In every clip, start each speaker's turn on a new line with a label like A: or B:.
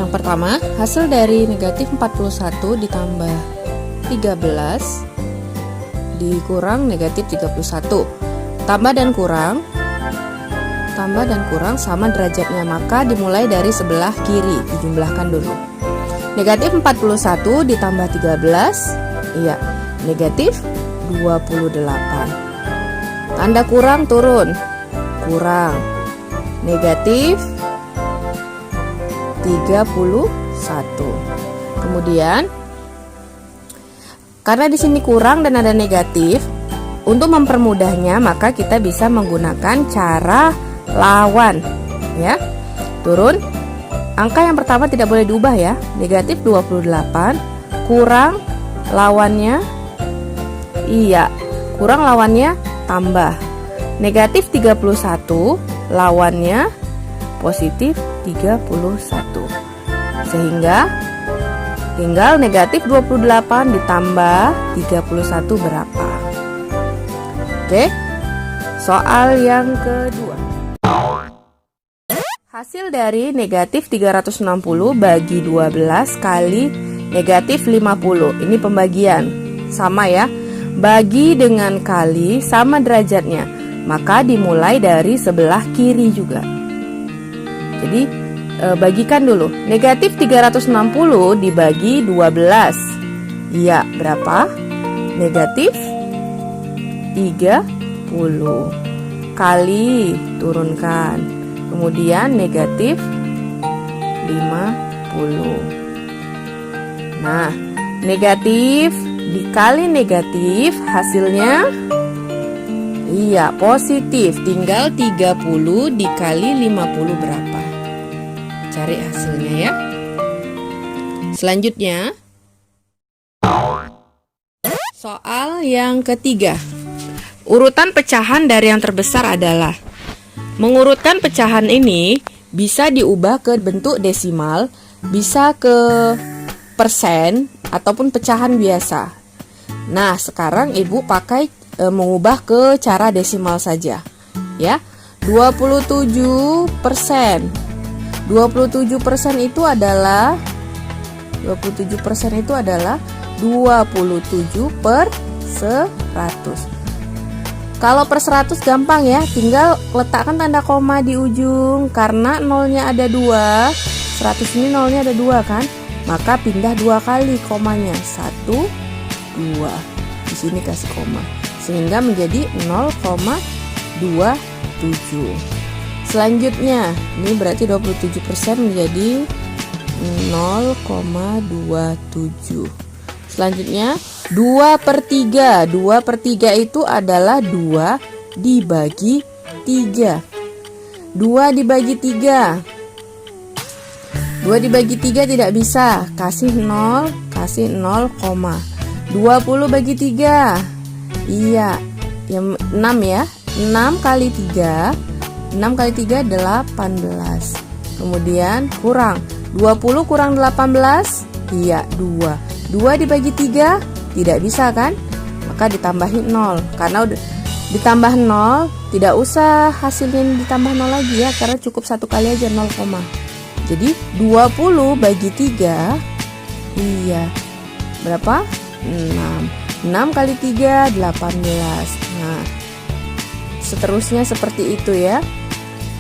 A: Yang pertama, hasil dari negatif 41 ditambah 13 dikurang negatif 31. Tambah dan kurang sama derajatnya, maka dimulai dari sebelah kiri, dijumlahkan dulu. Negatif 41 ditambah 13, iya, negatif 28. Tanda kurang turun, kurang, negatif 31. Kemudian karena di sini kurang dan ada negatif, untuk mempermudahnya maka kita bisa menggunakan cara lawan, ya. Turun, angka yang pertama tidak boleh diubah ya. Negatif 28 kurang lawannya, iya, kurang lawannya tambah. Negatif 31 lawannya positif 31. Sehingga tinggal negatif 28 ditambah 31 berapa? Oke. Soal yang kedua. Hasil dari negatif 360 bagi 12 kali negatif 50. Ini pembagian. Sama ya. Bagi dengan kali sama derajatnya. Maka dimulai dari sebelah kiri juga. Jadi bagikan dulu. Negatif 360 dibagi 12. Iya, berapa? Negatif 30 kali, turunkan. Kemudian negatif 50. Nah, negatif dikali negatif hasilnya, iya, positif. Tinggal 30 dikali 50 berapa? Cari hasilnya ya. Selanjutnya, soal yang ketiga. Urutan pecahan dari yang terbesar adalah, mengurutkan pecahan ini bisa diubah ke bentuk desimal, bisa ke persen, ataupun pecahan biasa. Nah, sekarang Ibu pakai mengubah ke cara desimal saja, ya. 27%. 27% itu adalah 27 per 100. Kalau per 100 gampang ya, tinggal letakkan tanda koma di ujung. Karena nolnya ada 2, 100 ini nolnya ada 2 kan, maka pindah 2 kali komanya, 1, 2. Di sini kasih koma, sehingga menjadi 0,27. Selanjutnya, ini berarti 27% menjadi 0,27. Selanjutnya 2/3. 2/3 itu adalah 2 dibagi 3. 2 dibagi 3. 2 dibagi 3 tidak bisa, kasih 0, kasih 0, 20 bagi 3. Iya, yang 6 ya. 6 kali 3. 6 kali 3 18. Kemudian kurang 20 kurang 18. Iya, 2. 2 dibagi 3 tidak bisa kan? Maka ditambahin 0. Karena udah ditambah 0, tidak usah hasilnya ditambah 0 lagi ya, karena cukup satu kali aja 0, jadi 20 bagi 3, iya, berapa? 6. 6 kali 3 18. Nah, seterusnya seperti itu ya.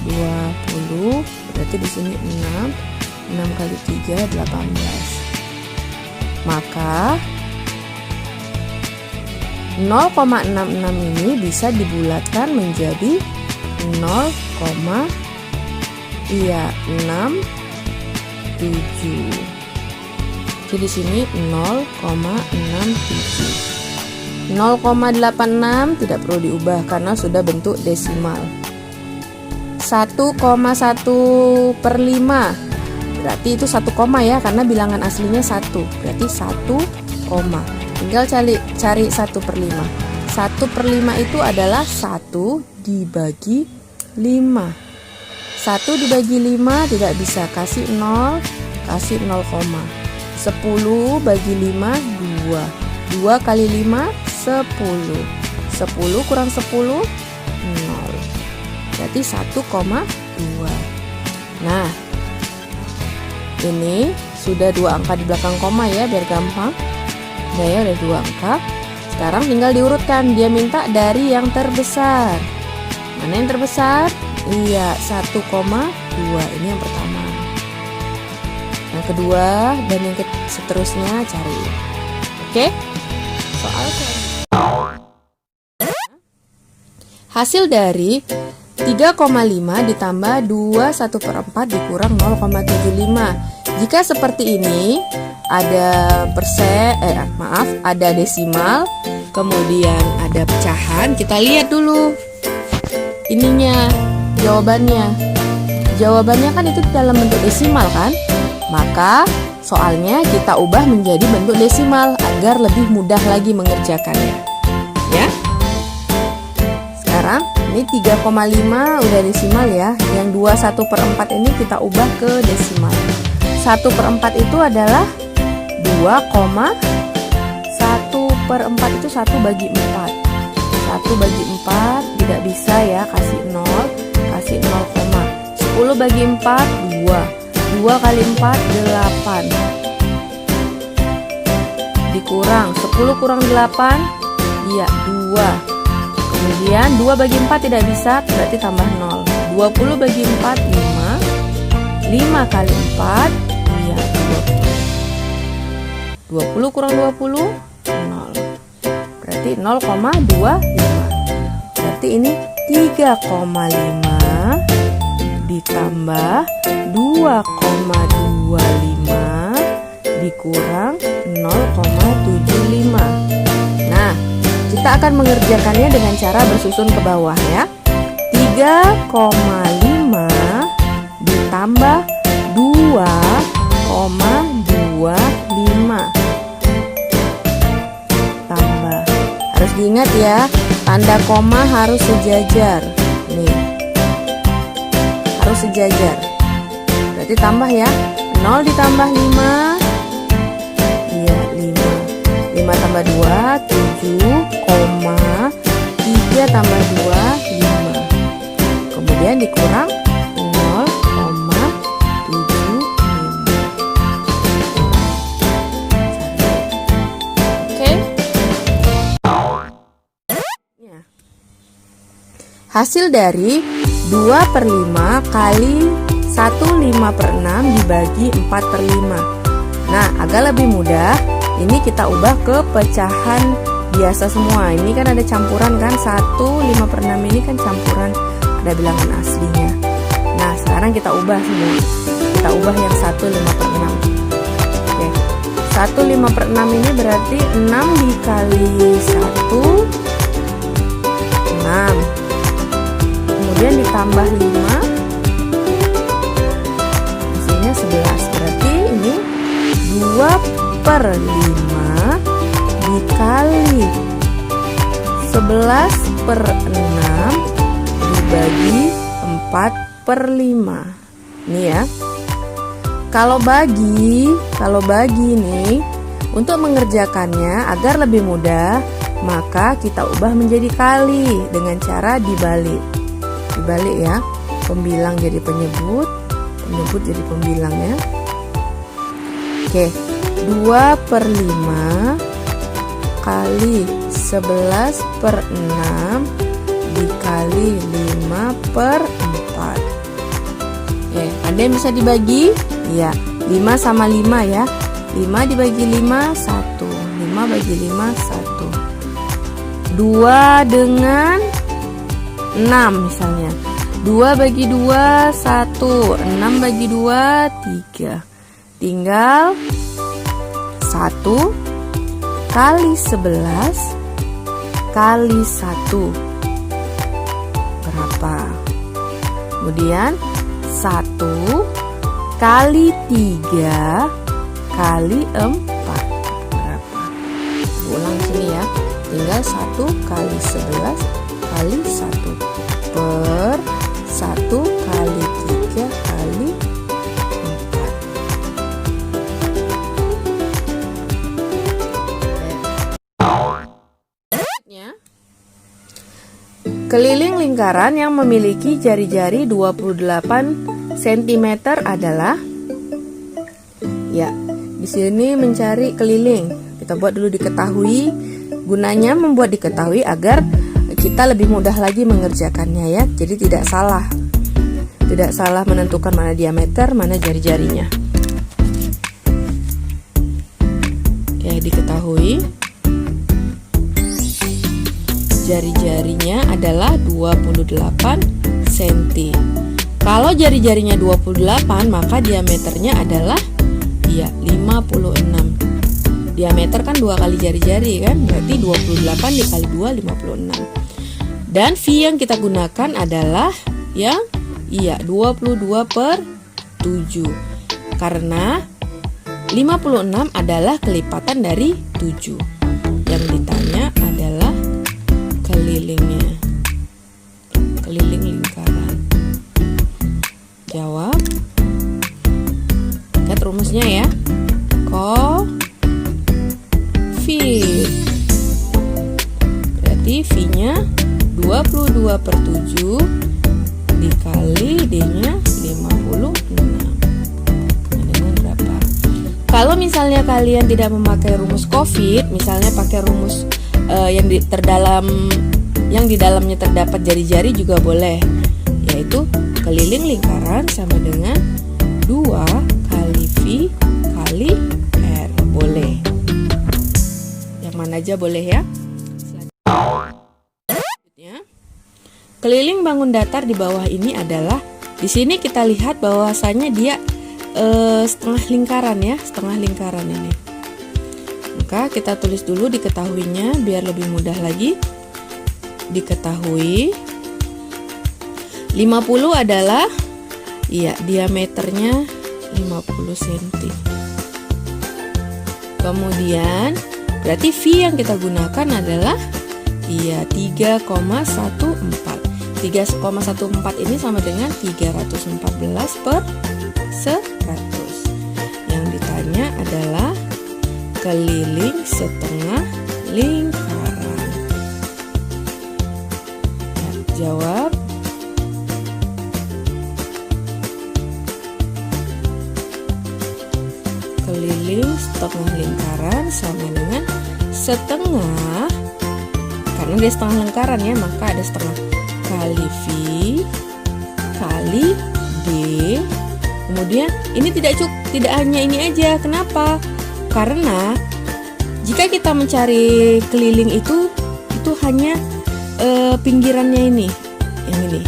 A: 20 berarti di sini 6. 6 kali 3 18. Maka 0,66 ini bisa dibulatkan menjadi 0,67. Jadi di sini 0,67. 0,86 tidak perlu diubah karena sudah bentuk desimal. 1,1/5 berarti itu 1 koma ya, karena bilangan aslinya 1, berarti 1 koma. Tinggal cari 1/5. 1/5 itu adalah 1 dibagi 5. 1 dibagi 5 tidak bisa, kasih 0, kasih 0, 10 bagi 5 2. 2 kali 5 10. 10 kurang 10 0. Berarti 1,2. Nah, ini sudah 2 angka di belakang koma ya, biar gampang. Udah ya, udah 2 angka. Sekarang tinggal diurutkan. Dia minta dari yang terbesar. Mana yang terbesar? Iya, 1,2. Ini yang pertama. Yang kedua dan yang seterusnya cari. Oke? Soal hasil dari 3,5 ditambah 2/1/4 dikurang 0,75. Jika seperti ini, ada ada desimal, kemudian ada pecahan. Kita lihat dulu ininya, jawabannya. Jawabannya kan itu dalam bentuk desimal kan? Maka soalnya kita ubah menjadi bentuk desimal agar lebih mudah lagi mengerjakannya. Ya. Sekarang ini 3,5 udah desimal ya. Yang 2/1/4 ini kita ubah ke desimal. 1/4 itu adalah 2,1/4 itu 1 bagi 4. 1 bagi 4 tidak bisa ya, kasih 0, kasih 0, 10 bagi 4 2. 2 kali 4 8. Dikurang 10 kurang 8, iya 2. Kemudian 2 bagi 4 tidak bisa, berarti tambah 0. 20 bagi 4 5. 5 kali 4, iya 20. 20 kurang 20 0. Berarti 0,25. Berarti ini 3,5 ditambah 2,25 dikurang 0,75. Nah, kita akan mengerjakannya dengan cara bersusun ke bawah ya. 3,5 ditambah 2,25 tambah. Harus diingat ya, tanda koma harus sejajar. Nih, harus sejajar. Berarti tambah ya. 0 ditambah 5, iya 5. 5 tambah 2 7, 3 tambah 2 5. Kemudian dikurang 0,75. Oke. Hasil dari 2/5 kali 1/5/6 dibagi 4/5. Nah, agak lebih mudah, ini kita ubah ke pecahan biasa semua. Ini kan ada campuran kan, 1/5/6 ini kan campuran, ada bilangan aslinya. Nah, sekarang kita ubah semua. Kita ubah yang 1/5/6. Oke. 1/5/6 ini berarti 6 dikali 1 6. Kemudian ditambah 5, hasilnya 11. Berarti ini 2/5 dikali 11/6 dibagi 4/5. Ini ya. Kalau bagi nih, untuk mengerjakannya agar lebih mudah, maka kita ubah menjadi kali dengan cara dibalik. Dibalik ya, pembilang jadi penyebut, penyebut jadi pembilang ya. Oke, 2/5 kali 11/6 dikali 5/4. Ada yang bisa dibagi? Ya, 5 sama 5 ya. 5 dibagi 5 1. 5 bagi 5 1. 2 dengan 6 misalnya. 2 bagi 2 1. 6 bagi 2 3. Tinggal 1 kali 11 kali 1 berapa? Kemudian 1 kali 3 kali 4 berapa? Ulang sini ya. Tinggal 1 kali 11 kali 1 per 1 kali 3 kali 4. Keliling lingkaran yang memiliki jari-jari 28 cm adalah Ya, di sini mencari keliling. Kita buat dulu diketahui. Gunanya membuat diketahui agar kita lebih mudah lagi mengerjakannya ya. Jadi tidak salah. Tidak salah menentukan mana diameter, mana jari-jarinya. Oke, diketahui. Jari-jarinya adalah 28 cm. Kalau jari-jarinya 28, maka diameternya adalah 56. Diameter kan 2 kali jari-jari kan, berarti 28 dikali 2 56. Dan V yang kita gunakan adalah yang 22/7. Karena 56 adalah kelipatan dari 7. Yang ditanya adalah kelilingnya. Keliling lingkaran. Jawab. Lihat rumusnya ya. Fit. Berarti V-nya 22/7 dikali D-nya 56. Nah, dengan berapa? Kalau misalnya kalian tidak memakai rumus COVID, misalnya pakai rumus yang di dalamnya terdapat jari-jari juga boleh, yaitu keliling lingkaran sama dengan 2 kali V kali R. Boleh. Yang mana aja boleh ya. Selanjutnya, keliling bangun datar di bawah ini adalah, di sini kita lihat bahwasanya dia setengah lingkaran ya, setengah lingkaran ini. Maka kita tulis dulu diketahuinya biar lebih mudah lagi. Diketahui 50 adalah diameternya 50 cm. Kemudian berarti V yang kita gunakan adalah 3,14. 3,14 ini sama dengan 314/100. Yang ditanya adalah keliling setengah lingkaran. Jawab. Keliling setengah lingkaran sama dengan setengah, karena dia setengah lingkaran ya, maka ada setengah kali V kali D. Kemudian ini tidak hanya ini aja. Kenapa? Karena jika kita mencari keliling itu hanya pinggirannya ini, yang ini,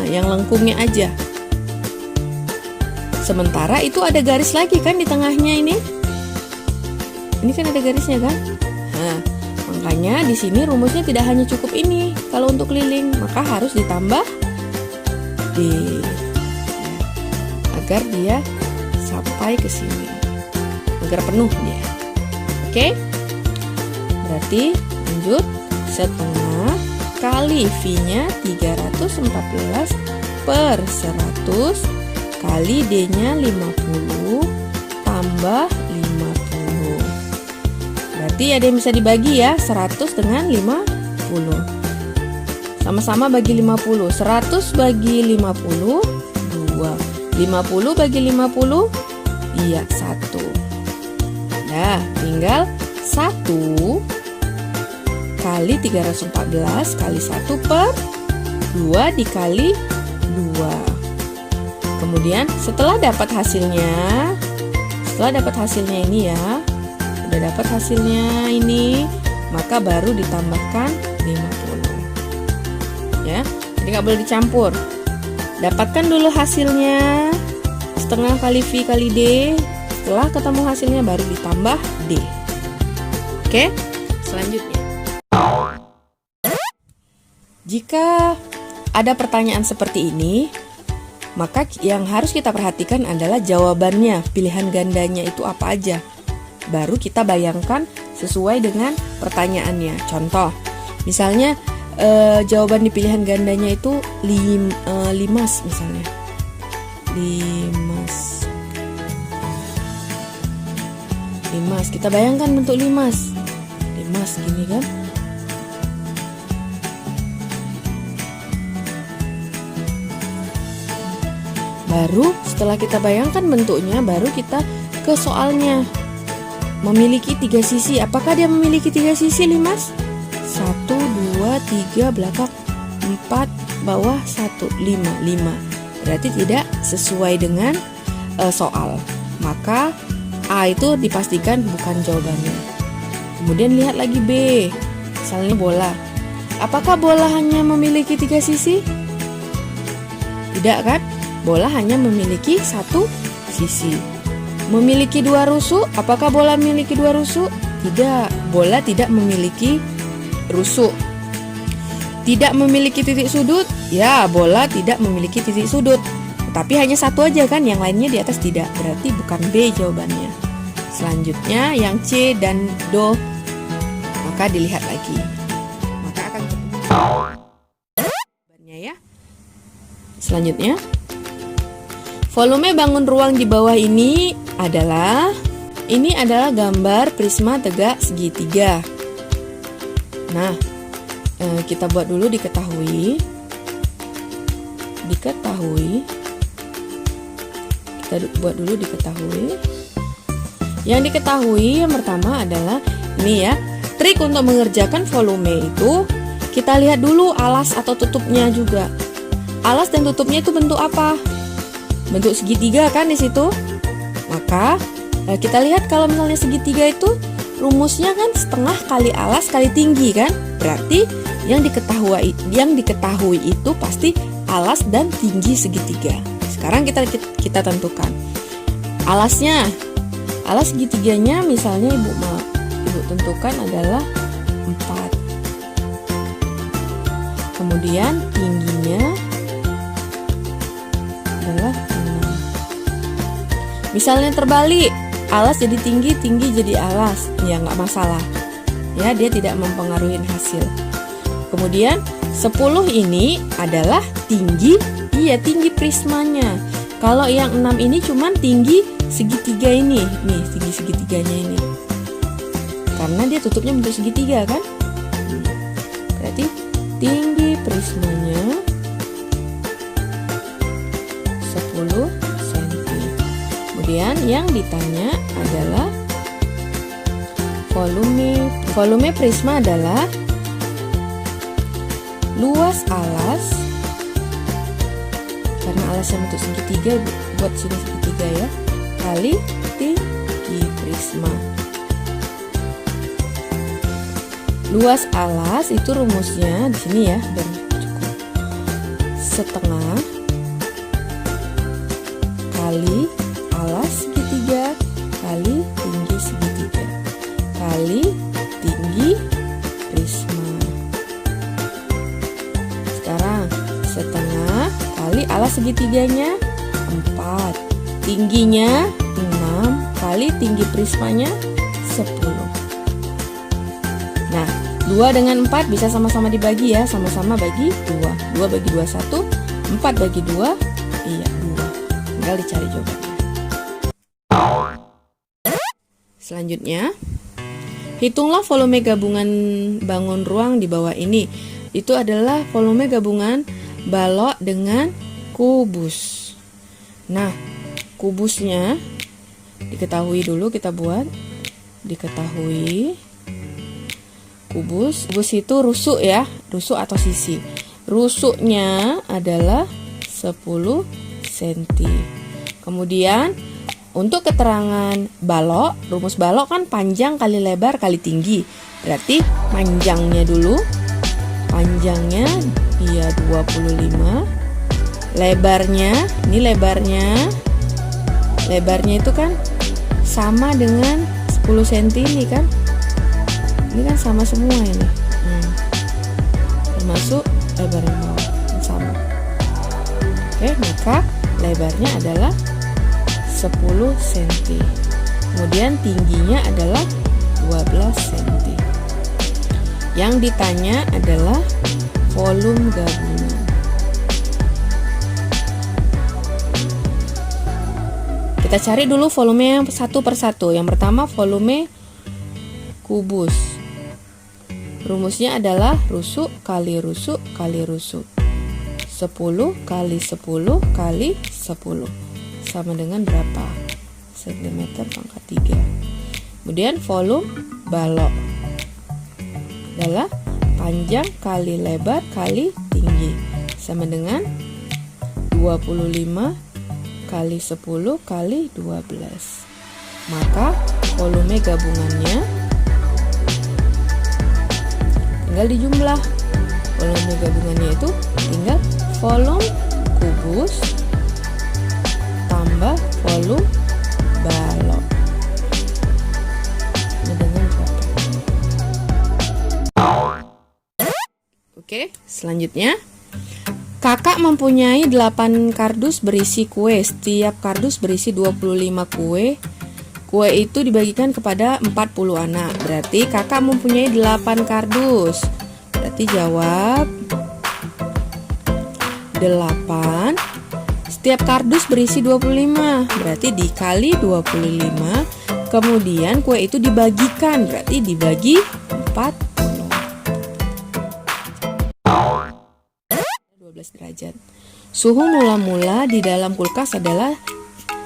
A: yang lengkungnya aja. Sementara itu ada garis lagi kan di tengahnya ini. Ini kan ada garisnya kan. Makanya di sini rumusnya tidak hanya cukup ini. Kalau untuk keliling, maka harus ditambah D agar dia sampai ke sini, agar penuh dia. Oke? Berarti lanjut, setengah kali V-nya 314/100 kali D-nya 50 tambah 50. Berarti ada yang bisa dibagi ya, 100 dengan 50. Sama-sama bagi 50. 100 bagi 50 2. 50 bagi 50 1. Nah, tinggal 1 kali 314 kali 1/2 dikali 2. Kemudian setelah dapat hasilnya ini ya, udah dapat hasilnya ini, maka baru ditambahkan 50 ya. Jadi nggak boleh dicampur. Dapatkan dulu hasilnya, setengah kali V kali D. Setelah ketemu hasilnya baru ditambah D. Oke, selanjutnya, jika ada pertanyaan seperti ini, maka yang harus kita perhatikan adalah jawabannya, pilihan gandanya itu apa aja. Baru kita bayangkan sesuai dengan pertanyaannya. Contoh, misalnya jawaban di pilihan gandanya itu limas misalnya. Limas. Kita bayangkan bentuk limas. Limas gini kan. Baru setelah kita bayangkan bentuknya, baru kita ke soalnya. Memiliki 3 sisi. Apakah dia memiliki 3 sisi, Limas? 1, 2, 3, belakang 4, bawah 1, 5. Berarti tidak sesuai dengan soal. Maka A itu dipastikan bukan jawabannya. Kemudian lihat lagi B. Misalnya bola. Apakah bola hanya memiliki 3 sisi? Tidak kan? Bola hanya memiliki 1 sisi. Memiliki 2 rusuk. Apakah bola memiliki 2 rusuk? Tidak. Bola tidak memiliki rusuk. Tidak memiliki titik sudut? Ya, bola tidak memiliki titik sudut. Tapi hanya 1 aja kan, yang lainnya di atas tidak. Berarti bukan B jawabannya. Selanjutnya yang C dan Do. Maka dilihat lagi. Maka akan ketemu jawabannya ya. Selanjutnya, volume bangun ruang di bawah ini adalah gambar prisma tegak segitiga. Nah, kita buat dulu diketahui. Kita buat dulu diketahui. Yang diketahui yang pertama adalah ini ya. Trik untuk mengerjakan volume itu kita lihat dulu alas atau tutupnya juga. Alas dan tutupnya itu bentuk apa? Bentuk segitiga kan di situ. Maka kita lihat kalau misalnya segitiga itu rumusnya kan setengah kali alas kali tinggi kan? Berarti yang diketahui itu pasti alas dan tinggi segitiga. Sekarang kita tentukan alasnya. Alas segitiganya misalnya ibu tentukan adalah 4. Kemudian tingginya adalah 6. Misalnya terbalik, alas jadi tinggi, tinggi jadi alas, ya nggak masalah. Ya, dia tidak mempengaruhi hasil. Kemudian 10 ini adalah tinggi prismanya. Kalau yang 6 ini cuman tinggi segitiga ini, nih tinggi segitiganya ini. Karena dia tutupnya bentuk segitiga kan? Berarti tinggi prismanya 10 cm. Kemudian yang ditanya adalah volume prisma adalah luas alas, karena alasnya bentuk segitiga, buat sini segitiga ya, kali tinggi prisma. Luas alas itu rumusnya di sini ya, dan cukup setengah kali alas segitiga kali tinggi segitiga kali tinggi prisma. Sekarang setengah kali alas segitiganya 4, tingginya 6 kali tinggi prismanya 10. Nah, 2 dengan 4 bisa sama-sama dibagi ya, sama-sama bagi 2. 2 bagi 2 1, 4 bagi 2 iya 2. Tinggal dicari jawabannya. Selanjutnya, hitunglah volume gabungan bangun ruang di bawah ini. Itu adalah volume gabungan balok dengan kubus. Nah, kubusnya diketahui dulu, kita buat. Diketahui kubus itu rusuk ya, rusuk atau sisi. Rusuknya adalah 10 cm. Kemudian untuk keterangan balok, rumus balok kan panjang kali lebar kali tinggi. Berarti panjangnya dulu. Panjangnya iya 25. Lebarnya, ini lebarnya itu kan sama dengan 10 cm ini kan. Ini kan sama semua ini. Termasuk lebarnya bawah sama. Oke, maka lebarnya adalah 10 cm. Kemudian tingginya adalah 12 cm. Yang ditanya adalah volume gabungan. Kita cari dulu volume yang satu persatu. Yang pertama volume kubus. Rumusnya adalah rusuk kali rusuk kali rusuk. 10 kali 10 kali 10 sama dengan berapa? Sentimeter pangkat 3. Kemudian volume balok adalah panjang kali lebar kali tinggi sama dengan 25 kali 10 kali 12. Maka volume gabungannya tinggal dijumlah. Volume gabungannya itu tinggal volume kubus tambah volume balok. Dengan berapa? Oke, selanjutnya kakak mempunyai 8 kardus berisi kue. Setiap kardus berisi 25 kue. Kue itu dibagikan kepada 40 anak. Berarti kakak mempunyai 8 kardus. Berarti jawab 8. Setiap kardus berisi 25. Berarti dikali 25. Kemudian kue itu dibagikan. Berarti dibagi 40. 12 derajat. Suhu mula-mula di dalam kulkas adalah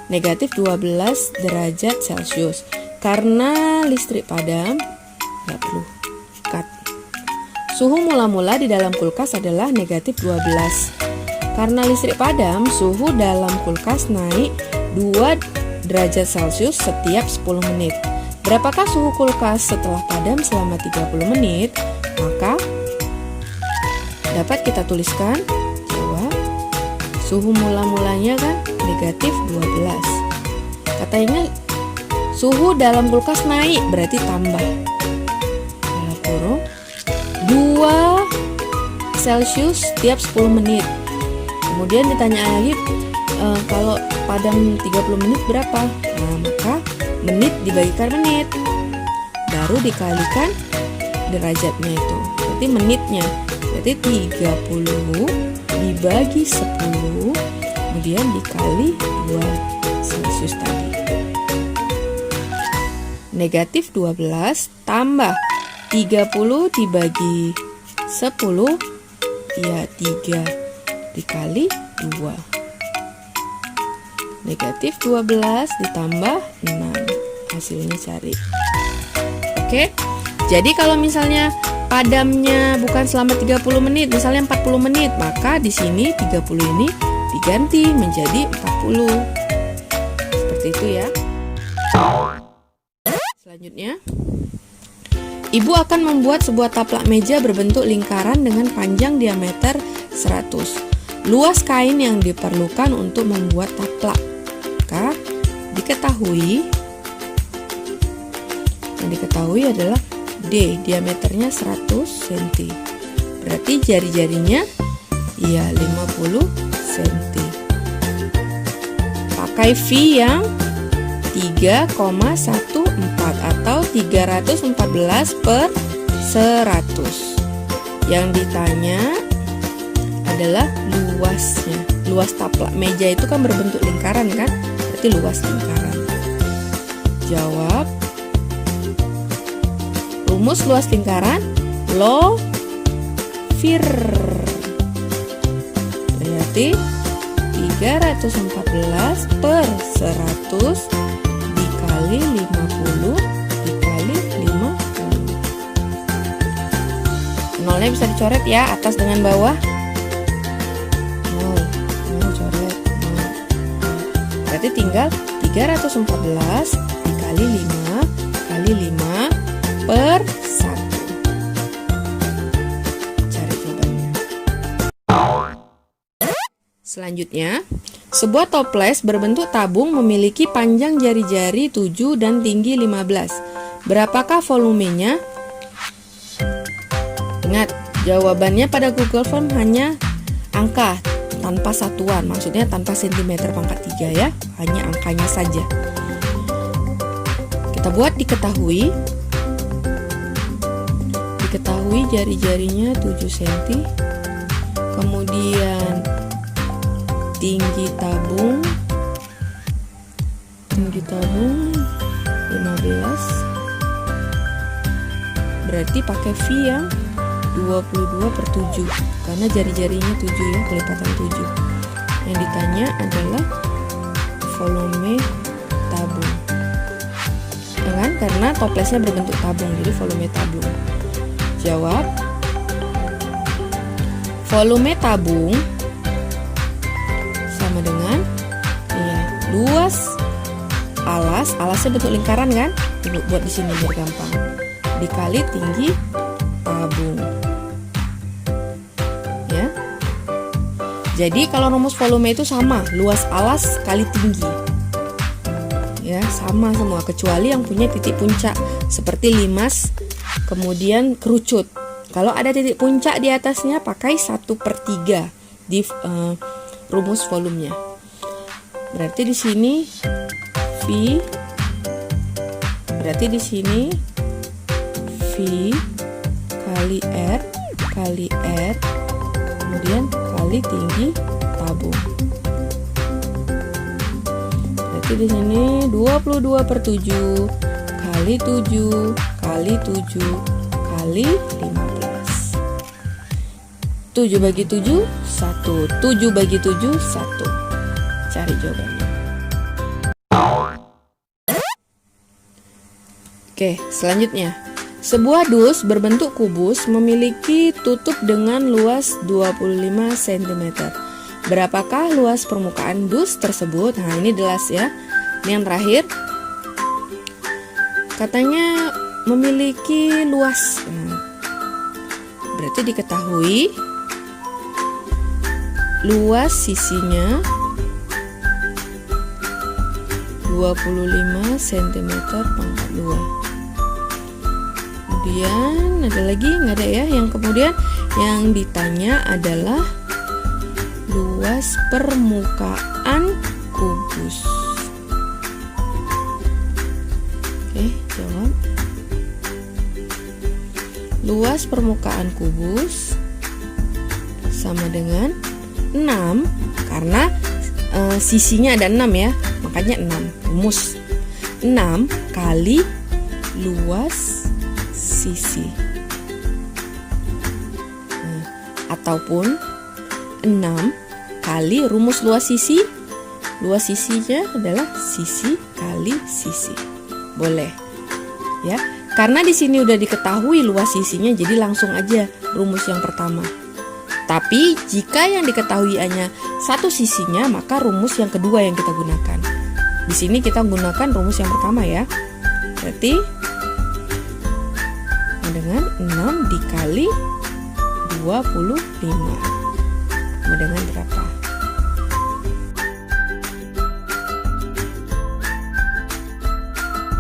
A: negatif 12 derajat Celcius. Karena listrik padam, nggak perlu cut. Suhu mula-mula di dalam kulkas adalah negatif 12. Karena listrik padam, suhu dalam kulkas naik 2 derajat Celcius setiap 10 menit. Berapakah suhu kulkas setelah padam selama 30 menit? Maka dapat kita tuliskan jawab suhu mula-mulanya kan negatif 12. Katanya suhu dalam kulkas naik, berarti tambah. Dalam kurung 2 Celcius setiap 10 menit. Kemudian ditanya lagi kalau padam 30 menit berapa? Nah, maka menit dibagikan menit. Baru dikalikan derajatnya itu. Berarti menitnya. Berarti 30 dibagi 10 kemudian dikali 2 Celcius tadi. Negatif 12 tambah 30 dibagi 10 ya 3 dikali 2. Negatif 12 ditambah 6. Hasilnya cari. Oke. Jadi kalau misalnya padamnya bukan selama 30 menit, misalnya 40 menit, maka di sini 30 ini diganti menjadi 40. Seperti itu ya. Selanjutnya, ibu akan membuat sebuah taplak meja berbentuk lingkaran dengan panjang diameter 100. Luas kain yang diperlukan untuk membuat taplak. Maka yang diketahui adalah D, diameternya 100 cm. Berarti jari-jarinya ya 50 cm. Pakai V yang 3,14 atau 314 per 100. Yang ditanya adalah luasnya. Luas taplak meja itu kan berbentuk lingkaran kan? Berarti luas lingkaran. Jawab. Rumus luas lingkaran Lofir. Berarti 314 per 100 dikali 50 dikali 50. Nolnya bisa dicoret ya, atas dengan bawah. Coret. Berarti tinggal 314 dikali 5 kali 5 per 1. Cari jawabannya. Selanjutnya, sebuah toples berbentuk tabung memiliki panjang jari-jari 7 dan tinggi 15. Berapakah volumenya? Ingat, jawabannya pada Google Form hanya angka tanpa satuan, maksudnya tanpa sentimeter pangkat 3 ya, hanya angkanya saja. Kita buat diketahui jari-jarinya 7 cm. Kemudian tinggi tabung 15. Berarti pakai V yang 22/7 karena jari-jarinya 7 ya, kelipatan 7. Yang ditanya adalah volume tabung. Ya kan? Karena toplesnya berbentuk tabung, jadi volume tabung. Jawab. Volume tabung sama dengan luas alas, alasnya bentuk lingkaran kan? Buat di sini biar gampang. Dikali tinggi tabung. Ya. Jadi kalau rumus volume itu sama, luas alas kali tinggi. Ya, sama semua kecuali yang punya titik puncak seperti limas, kemudian kerucut. Kalau ada titik puncak di atasnya pakai 1/3 di rumus volumenya. Berarti di sini V, berarti di sini V kali R, kemudian kali tinggi tabung. Berarti di sini 22/7 kali 7 kali 7 kali 15. 7 bagi 7 1, 7 bagi 7 1. Cari jawabannya. Oke, selanjutnya. Sebuah dus berbentuk kubus memiliki tutup dengan luas 25 cm. Berapakah luas permukaan dus tersebut? Nah, ini jelas ya. Ini yang terakhir. Katanya memiliki luas. Berarti diketahui luas sisinya 25 cm pangkat 2. Kemudian ada lagi, nggak ada ya. Yang kemudian yang ditanya adalah luas permukaan kubus. Oke, jawab. Luas permukaan kubus sama dengan 6 karena sisinya ada 6 ya, makanya 6. Rumus 6 kali luas sisi. Ataupun 6 kali rumus luas sisi. Luas sisinya adalah sisi kali sisi. Boleh. Ya, karena di sini udah diketahui luas sisinya, jadi langsung aja rumus yang pertama. Tapi jika yang diketahui hanya satu sisinya, maka rumus yang kedua yang kita gunakan. Di sini kita gunakan rumus yang pertama ya. Berarti dengan 6 dikali 25. Sama dengan berapa?